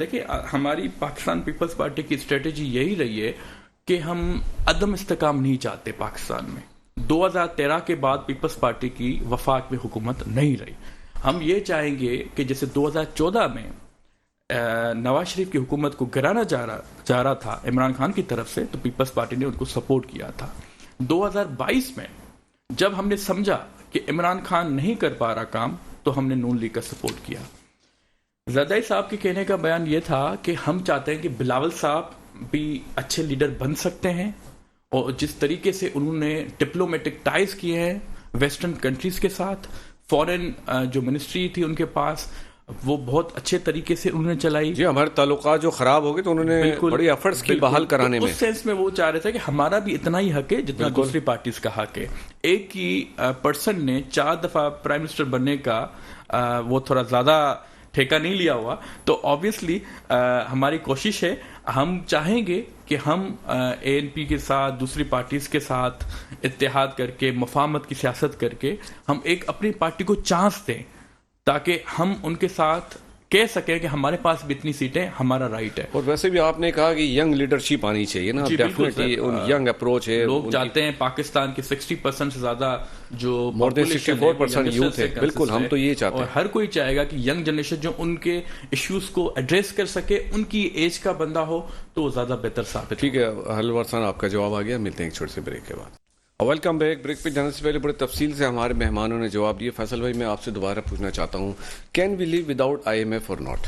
دیکھیں ہماری پاکستان پیپلز پارٹی کی اسٹریٹجی یہی رہی ہے کہ ہم عدم استحکام نہیں چاہتے پاکستان میں. 2013 کے بعد پیپلز پارٹی کی وفاق میں حکومت نہیں رہی. ہم یہ چاہیں گے کہ جیسے 2014 میں نواز شریف کی حکومت کو گرانا جا رہا تھا عمران خان کی طرف سے, تو پیپلز پارٹی نے ان کو سپورٹ کیا تھا. 2022 میں جب ہم نے سمجھا کہ عمران خان نہیں کر پا رہا کام, تو ہم نے نون لیگ کا سپورٹ کیا. زرداری صاحب کے کہنے کا بیان یہ تھا کہ ہم چاہتے ہیں کہ بلاول صاحب بھی اچھے لیڈر بن سکتے ہیں, اور جس طریقے سے انہوں نے ڈپلومیٹک ٹائز کیے ہیں ویسٹرن کنٹریز کے ساتھ, فورن جو منسٹری تھی ان کے پاس, وہ بہت اچھے طریقے سے انہوں نے چلائی. جی, ہمارے تعلقات جو خراب ہو گئے تو انہوں نے بڑی ایفرٹس کی بحال کرانے میں. اس سینس میں وہ چاہ رہے تھے کہ ہمارا بھی اتنا ہی حق ہے جتنا دوسری پارٹیز کا حق ہے. ایک ہی پرسن نے 4 دفعہ پرائم منسٹر بننے کا وہ تھوڑا زیادہ ٹھیکہ نہیں لیا ہوا. تو آبویسلی ہماری کوشش ہے, ہم چاہیں گے کہ ہم ANP کے ساتھ, دوسری پارٹیز کے ساتھ اتحاد کر کے, مفاہمت کی سیاست کر کے ہم ایک اپنی پارٹی کو چانس دیں, تاکہ ہم ان کے ساتھ کہہ سکیں کہ ہمارے پاس بھی اتنی سیٹیں, ہمارا رائٹ ہے. اور ویسے بھی آپ نے کہا کہ ینگ لیڈرشپ آنی چاہیے نا, ڈیفینیٹلی ینگ اپروچ ہے. لوگ چاہتے ہیں پاکستان کے 60% سے زیادہ جو مور دین 64% یوتھ ہے, بالکل ہم تو یہ چاہتے ہیں. اور ہر کوئی چاہے گا کہ ینگ جنریشن جو ان کے ایشوز کو ایڈریس کر سکے, ان کی ایج کا بندہ ہو, تو وہ زیادہ بہتر ثابت. ٹھیک ہے حلوار صاحب, آپ کا جواب آ گیا. ملتے ہیں ایک چھوٹے سے بریک کے بعد. Welcome back. بریک پہ جانے سے پہلے بڑے تفصیل سے ہمارے مہمانوں نے جواب دیے. فیصل بھائی, میں آپ سے دوبارہ پوچھنا چاہتا ہوں, can we live without IMF اور ناٹ؟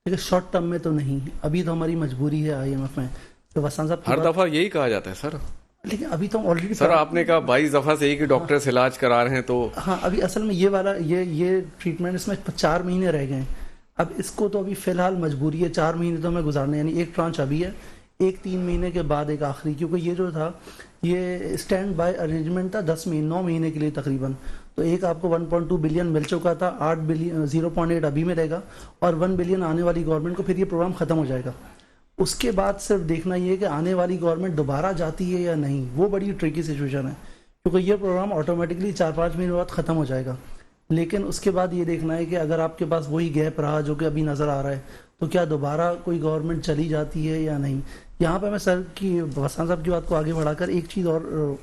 دیکھیں شارٹ ٹرم میں تو نہیں, ابھی تو ہماری مجبوری ہے IMF میں. تو وسان صاحب ہر دفعہ یہی کہا جاتا ہے سر, لیکن ابھی تو آلریڈی سر آپ نے کہا 22 دفعہ سے ایک ہی ڈاکٹر سے علاج کرا رہے ہیں. تو ہاں, ابھی اصل میں یہ والا یہ ٹریٹمنٹ اس میں 4 مہینے رہ گئے ہیں. اب اس کو تو ابھی فی الحال مجبوری ہے 4 مہینے تو ہمیں گزارنے, یعنی ایک ٹرانچ ابھی ہے, ایک 3 مہینے کے بعد ایک آخری, کیونکہ یہ جو تھا یہ اسٹینڈ بائی ارینجمنٹ تھا 9 مہینے کے لیے تقریباً. تو ایک آپ کو 1.2 بلین مل چکا تھا, 0.8 ابھی ملے گا, اور 1 بلین آنے والی گورنمنٹ کو, پھر یہ پروگرام ختم ہو جائے گا. اس کے بعد صرف دیکھنا یہ ہے کہ آنے والی گورنمنٹ دوبارہ جاتی ہے یا نہیں, وہ بڑی ٹریکی سچویشن ہے, کیونکہ یہ پروگرام آٹومیٹکلی 4-5 مہینے بعد ختم ہو جائے گا. لیکن اس کے بعد یہ دیکھنا ہے کہ اگر آپ کے پاس وہی گیپ رہا جو کہ ابھی نظر آ رہا ہے, تو کیا دوبارہ کوئی گورنمنٹ چلی جاتی ہے یا نہیں. یہاں پہ میں سر کی وسان صاحب کی بات کو آگے بڑھا کر ایک چیز اور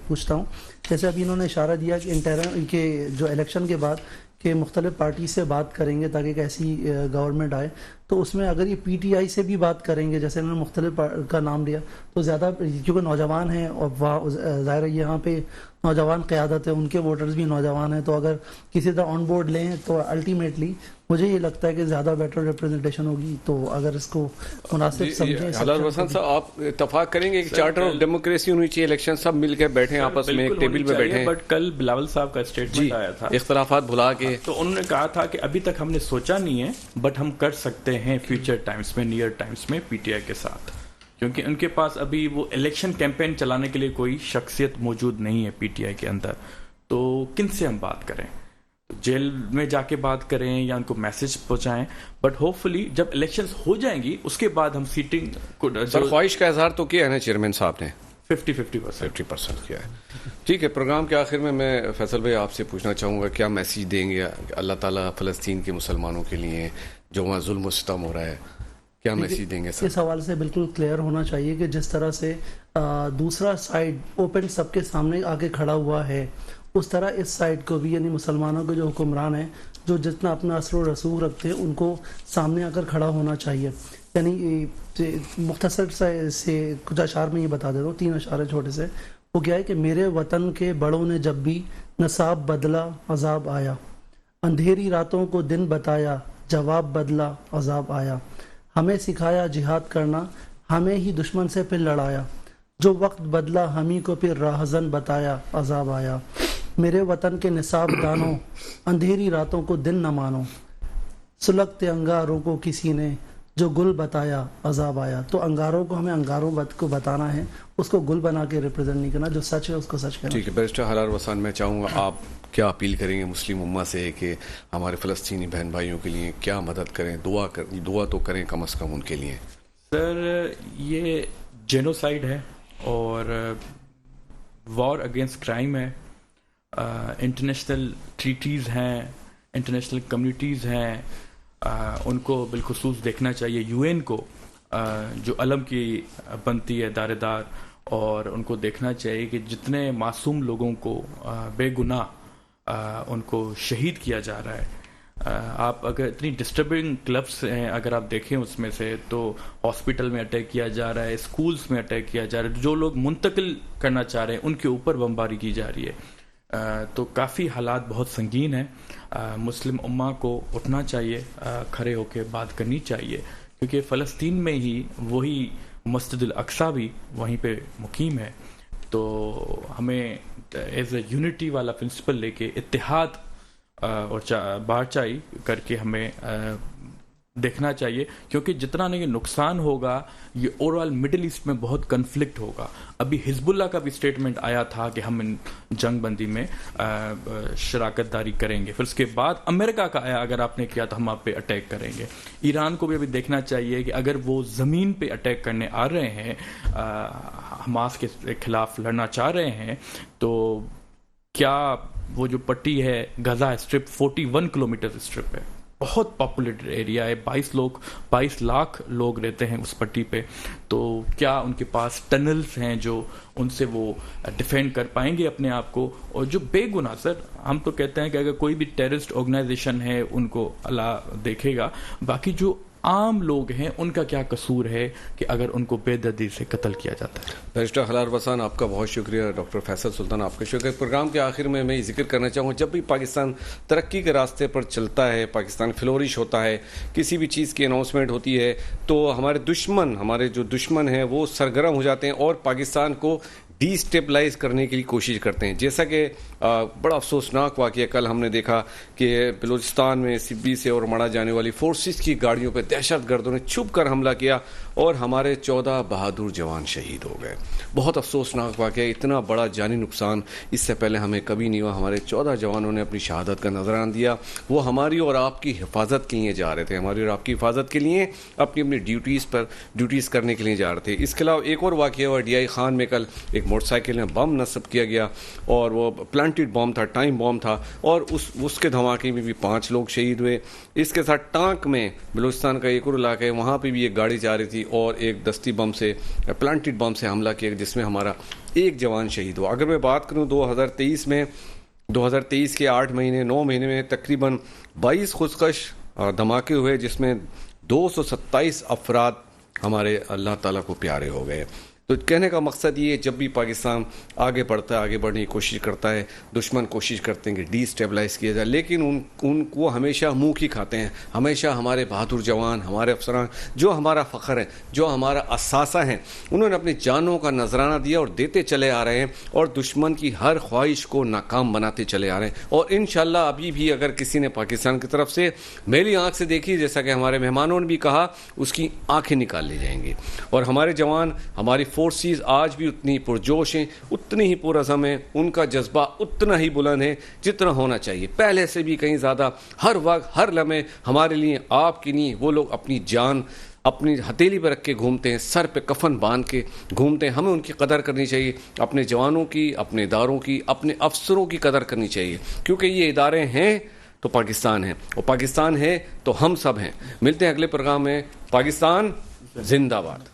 پوچھتا ہوں. جیسے ابھی انہوں نے اشارہ دیا کہ انٹرم کے جو الیکشن کے بعد کہ مختلف پارٹی سے بات کریں گے تاکہ ایک ایسی گورنمنٹ آئے, تو اس میں اگر یہ PTI سے بھی بات کریں گے, جیسے انہوں نے مختلف کا نام لیا, تو زیادہ کیونکہ نوجوان ہیں اور ظاہر ہے یہاں پہ نوجوان قیادت ہے, ان کے ووٹرز بھی نوجوان ہیں, تو اگر کسی طرح آن بورڈ لیں تو الٹیمیٹلی مجھے یہ لگتا ہے کہ زیادہ بیٹر ریپرزنٹیشن ہوگی. تو اگر اس کو مناسب سمجھیں. حلال حسن صاحب, آپ اتفاق کریں گے کہ چارٹر آف ڈیموکریسی ہونی چاہیے, الیکشن سب مل کے بیٹھیں آپس میں ایک ٹیبل پہ بیٹھیں. بٹ کل بلاول صاحب کا اسٹیٹمنٹ آیا تھا, اختلافات بھلا کے, تو انہوں نے کہا تھا کہ ابھی تک ہم نے سوچا نہیں ہے, بٹ ہم کر سکتے ہیں فیوچر ٹائمز میں, نیئر ٹائمز میں PTI کے ساتھ, کیونکہ ان کے پاس ابھی وہ الیکشن کیمپین چلانے کے لیے کوئی شخصیت موجود نہیں ہے PTI کے اندر. تو کن سے ہم بات کریں, جیل میں جا کے بات کریں یا ان کو میسج پہنچائیں؟ بٹ ہوپ فلی جب الیکشنز ہو جائیں گی اس کے بعد ہم سیٹنگ کو, سر خواہش کا اظہار تو کیا ہے نا چیئرمین صاحب نے, 50% کیا ہے. ٹھیک ہے, پروگرام کے آخر میں فیصل بھائی آپ سے پوچھنا چاہوں گا, کیا میسیج دیں گے اللہ تعالیٰ فلسطین کے مسلمانوں کے لیے جو وہاں ظلم و ستم ہو رہا ہے, کیا میسیج دیں گے سر؟ اس حوالے سے بالکل کلیئر ہونا چاہیے کہ جس طرح سے دوسرا سائڈ اوپن سب کے سامنے آ کے کھڑا ہوا ہے, اس طرح اس سائڈ کو بھی, یعنی مسلمانوں کے جو حکمران ہیں جو جتنا اپنا اثر و رسوخ رکھتے ہیں, ان کو سامنے آ کر کھڑا ہونا چاہیے. یعنی مختصر سے کچھ اشعار میں یہ بتا دیتا ہوں, 3 اشعار چھوٹے سے. وہ کیا ہے کہ میرے وطن کے بڑوں نے جب بھی نصاب بدلا عذاب آیا, اندھیری راتوں کو دن بتایا جواب بدلا عذاب آیا, ہمیں سکھایا جہاد کرنا ہمیں ہی دشمن سے پھر لڑایا، جو وقت بدلا ہمیں کو پھر راہزن بتایا، عذاب آیا۔ میرے وطن کے نصاب دانوں، اندھیری راتوں کو دن نہ مانو، سلگتے انگاروں کو کسی نے جو گل بتایا، عذاب آیا۔ تو انگاروں کو ہمیں انگاروں کو بتانا ہے، اس کو گل بنا کے ریپرزینٹ نہیں کرنا، جو سچ ہے اس کو سچ کرنا۔ ٹھیک ہے بیرسٹر حلال وسان، میں چاہوں گا آپ کیا اپیل کریں گے مسلم امہ سے کہ ہمارے فلسطینی بہن بھائیوں کے لیے کیا مدد کریں، دعا تو کریں کم از کم ان کے لیے؟ سر یہ جینوسائیڈ ہے اور وار اگینسٹ کرائم ہے، انٹرنیشنل ٹریٹیز ہیں، انٹرنیشنل کمیونٹیز ہیں، ان کو بالخصوص دیکھنا چاہیے، یو این کو جو علم کی بنتی ہے دار دار، اور ان کو دیکھنا چاہیے کہ جتنے معصوم لوگوں کو بے گناہ ان کو شہید کیا جا رہا ہے۔ آپ اگر اتنی ڈسٹربنگ کلبس ہیں اگر آپ دیکھیں اس میں سے، تو ہاسپٹل میں اٹیک کیا جا رہا ہے، اسکولز میں اٹیک کیا جا رہا ہے، جو لوگ منتقل کرنا چاہ رہے ہیں ان کے اوپر بمباری کی جا رہی ہے۔ تو کافی حالات بہت سنگین ہیں۔ مسلم امہ کو اٹھنا چاہیے، کھڑے ہو کے بات کرنی چاہیے، کیونکہ فلسطین میں ہی وہی مسجد الاقصیٰ بھی وہیں پہ مقیم ہے۔ تو ہمیں ایز اے یونٹی والا پرنسپل لے کے اتحاد اور بات چاہی کر کے ہمیں دیکھنا چاہیے، کیونکہ جتنا نہیں نقصان ہوگا یہ اوور آل مڈل ایسٹ میں بہت کنفلکٹ ہوگا۔ ابھی حزب اللہ کا بھی اسٹیٹمنٹ آیا تھا کہ ہم ان جنگ بندی میں شراکت داری کریں گے، پھر اس کے بعد امریکہ کا آیا اگر آپ نے کیا تو ہم آپ پہ اٹیک کریں گے۔ ایران کو بھی ابھی دیکھنا چاہیے کہ اگر وہ زمین پہ اٹیک کرنے آ رہے ہیں، حماس کے خلاف لڑنا چاہ رہے ہیں، تو کیا وہ جو پٹی ہے غزہ اسٹرپ 41 کلومیٹر اسٹرپ ہے، بہت پاپولیٹڈ ایریا ہے، 22 لاکھ لوگ رہتے ہیں اس پٹی پہ، تو کیا ان کے پاس ٹنلز ہیں جو ان سے وہ ڈیفینڈ کر پائیں گے اپنے آپ کو؟ اور جو بے گناہ، سر ہم تو کہتے ہیں کہ اگر کوئی بھی ٹیررسٹ آرگنائزیشن ہے ان کو اللہ دیکھے گا، باقی جو عام لوگ ہیں ان کا کیا قصور ہے کہ اگر ان کو بے دردی سے قتل کیا جاتا ہے؟ بیرسٹر حلال وسان آپ کا بہت شکریہ، ڈاکٹر فیصل سلطان آپ کا شکریہ۔ پروگرام کے آخر میں یہ ذکر کرنا چاہوں گا، جب بھی پاکستان ترقی کے راستے پر چلتا ہے، پاکستان فلورش ہوتا ہے، کسی بھی چیز کی اناؤنسمنٹ ہوتی ہے، تو ہمارے جو دشمن ہیں وہ سرگرم ہو جاتے ہیں اور پاکستان کو ڈی اسٹیبلائز کرنے کے لیے کوشش کرتے ہیں۔ جیسا کہ بڑا افسوسناک واقعہ کل ہم نے دیکھا کہ بلوچستان میں سبی سے اور مڑا جانے والی فورسز کی گاڑیوں پہ دہشت گردوں نے چھپ کر حملہ کیا اور ہمارے 14 بہادر جوان شہید ہو گئے۔ بہت افسوسناک واقعہ، اتنا بڑا جانی نقصان اس سے پہلے ہمیں کبھی نہیں ہوا۔ ہمارے 14 جوانوں نے اپنی شہادت کا نذرانہ دیا، وہ ہماری اور آپ کی حفاظت کے لیے جا رہے تھے، ہماری اور آپ کی حفاظت کے لیے اپنی ڈیوٹیز کرنے کے لیے جا رہے تھے۔ اس کے علاوہ ایک اور واقعہ ہوا ڈی آئی خان میں، کل ایک موٹر سائیکل میں بم نصب کیا گیا اور وہ پلانٹڈ بم تھا، ٹائم بم تھا، اور اس کے دھماکے میں بھی 5 لوگ شہید ہوئے۔ اس کے ساتھ ٹانک میں بلوچستان کا ایک اور علاقہ ہے، وہاں پہ بھی ایک گاڑی جا رہی تھی اور ایک دستی بم سے، پلانٹڈ بم سے حملہ کیا جس میں ہمارا 1 جوان شہید ہوا۔ اگر میں بات کروں 2023 کے 9 مہینے میں تقریباً 22 خودکش دھماکے ہوئے، جس میں 227 افراد ہمارے اللہ تعالیٰ کو پیارے ہو گئے۔ تو کہنے کا مقصد یہ ہے، جب بھی پاکستان آگے بڑھتا ہے، آگے بڑھنے کی کوشش کرتا ہے، دشمن کوشش کرتے ہیں کہ ڈی اسٹیبلائز کیا جائے، لیکن ان کو ہمیشہ منہ کی کھاتے ہیں۔ ہمیشہ ہمارے بہادر جوان، ہمارے افسران جو ہمارا فخر ہے، جو ہمارا اثاثہ ہیں، انہوں نے اپنی جانوں کا نذرانہ دیا اور دیتے چلے آ رہے ہیں، اور دشمن کی ہر خواہش کو ناکام بناتے چلے آ رہے ہیں۔ اور انشاءاللہ ابھی بھی اگر کسی نے پاکستان کی طرف سے میری آنکھ سے دیکھی، جیسا کہ ہمارے مہمانوں نے بھی کہا، اس کی آنکھیں نکال لی جائیں گی۔ اور ہمارے جوان، ہماری فورسز آج بھی اتنی پرجوش ہیں، اتنی ہی پرعزم ہیں، ان کا جذبہ اتنا ہی بلند ہے جتنا ہونا چاہیے، پہلے سے بھی کہیں زیادہ۔ ہر وقت، ہر لمحے ہمارے لیے، آپ کے لیے وہ لوگ اپنی جان اپنی ہتھیلی پہ رکھ کے گھومتے ہیں، سر پہ کفن باندھ کے گھومتے ہیں۔ ہمیں ان کی قدر کرنی چاہیے، اپنے جوانوں کی، اپنے اداروں کی، اپنے افسروں کی قدر کرنی چاہیے، کیونکہ یہ ادارے ہیں تو پاکستان ہے، اور پاکستان ہے تو ہم سب ہیں۔ ملتے ہیں اگلے پروگرام میں۔ پاکستان زندہ باد۔